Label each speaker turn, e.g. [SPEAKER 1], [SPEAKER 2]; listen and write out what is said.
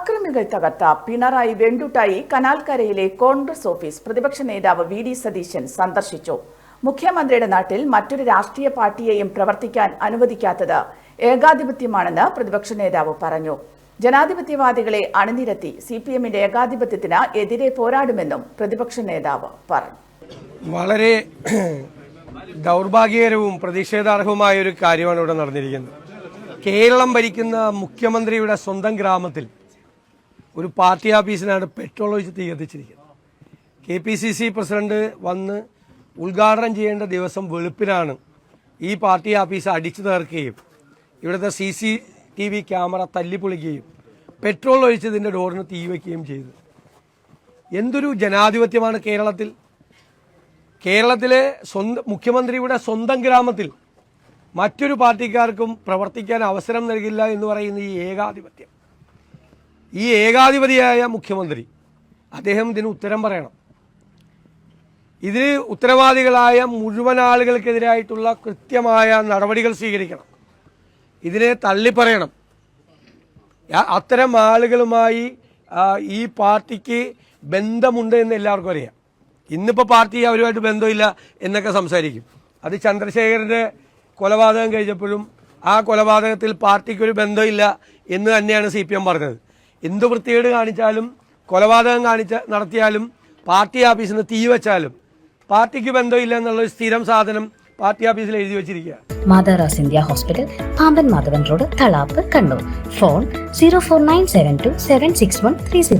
[SPEAKER 1] അക്രമികൾ തകർത്ത പിണറായി വെണ്ടുട്ടായി കനാൽക്കരയിലെ കോൺഗ്രസ് ഓഫീസ് പ്രതിപക്ഷ നേതാവ് വി ഡി സതീശൻ സന്ദർശിച്ചു. മുഖ്യമന്ത്രിയുടെ നാട്ടിൽ മറ്റൊരു രാഷ്ട്രീയ പാർട്ടിയെയും പ്രവർത്തിക്കാൻ അനുവദിക്കാത്തത് ഏകാധിപത്യമാണെന്ന് പ്രതിപക്ഷ നേതാവ് പറഞ്ഞു. ജനാധിപത്യവാദികളെ അണിനിരത്തി സിപിഎമ്മിന്റെ ഏകാധിപത്യത്തിന് എതിരെ പോരാടുമെന്നും പ്രതിപക്ഷ നേതാവ് പറഞ്ഞു.
[SPEAKER 2] വളരെ ദൗർഭാഗ്യകരവും പ്രതിഷേധാർഹവുമായ ഒരു കാര്യമാണ് ഇവിടെ നടന്നിരിക്കുന്നത്. കേരളം ഭരിക്കുന്ന മുഖ്യമന്ത്രിയുടെ സ്വന്തം ഗ്രാമത്തിൽ ഒരു പാർട്ടി ഓഫീസിനാണ് പെട്രോൾ ഒഴിച്ച് തീ കത്തിച്ചിരിക്കുന്നത്. KPCC പ്രസിഡന്റ് വന്ന് ഉദ്ഘാടനം ചെയ്യേണ്ട ദിവസം വെളുപ്പിനാണ് ഈ പാർട്ടി ഓഫീസ് അടിച്ചു തകർക്കുകയും ഇവിടുത്തെ CCTV ക്യാമറ തല്ലിപ്പൊളിക്കുകയും പെട്രോൾ ഒഴിച്ചതിൻ്റെ ഡോറിന് തീ വയ്ക്കുകയും ചെയ്തു. എന്തൊരു ജനാധിപത്യമാണ് കേരളത്തിലെ മുഖ്യമന്ത്രിയുടെ സ്വന്തം ഗ്രാമത്തിൽ മറ്റൊരു പാർട്ടിക്കാർക്കും പ്രവർത്തിക്കാൻ അവസരം നൽകില്ല എന്ന് പറയുന്ന ഈ ഏകാധിപതിയായ മുഖ്യമന്ത്രി അദ്ദേഹം ഇതിന് ഉത്തരം പറയണം. ഇതിന് ഉത്തരവാദികളായ മുഴുവൻ ആളുകൾക്കെതിരായിട്ടുള്ള കൃത്യമായ നടപടികൾ സ്വീകരിക്കണം. ഇതിനെ തള്ളിപ്പറയണം. അത്തരം ആളുകളുമായി ഈ പാർട്ടിക്ക് ബന്ധമുണ്ട് എന്ന് എല്ലാവർക്കും അറിയാം. ഇന്നിപ്പോൾ പാർട്ടി അവരുമായിട്ട് ബന്ധമില്ല എന്നൊക്കെ സംസാരിക്കും. അത് ചന്ദ്രശേഖരൻ്റെ കൊലപാതകം കഴിഞ്ഞപ്പോഴും ആ കൊലപാതകത്തിൽ പാർട്ടിക്കൊരു ബന്ധമില്ല എന്ന് തന്നെയാണ് CPM പറഞ്ഞത്. എന്ത് വൃത്തികേട് കാണിച്ചാലും കൊലപാതകം നടത്തിയാലും പാർട്ടി ഓഫീസിന് തീ വെച്ചാലും പാർട്ടിക്ക് ബന്ധമില്ല എന്നുള്ള സ്ഥിരം സാധനം പാർട്ടി ഓഫീസിൽ എഴുതി വെച്ചിരിക്കുക.
[SPEAKER 3] മാതാറാസ് India hospital, Pamban Madhavan road, Thalap, Kannur. Phone 04972761330.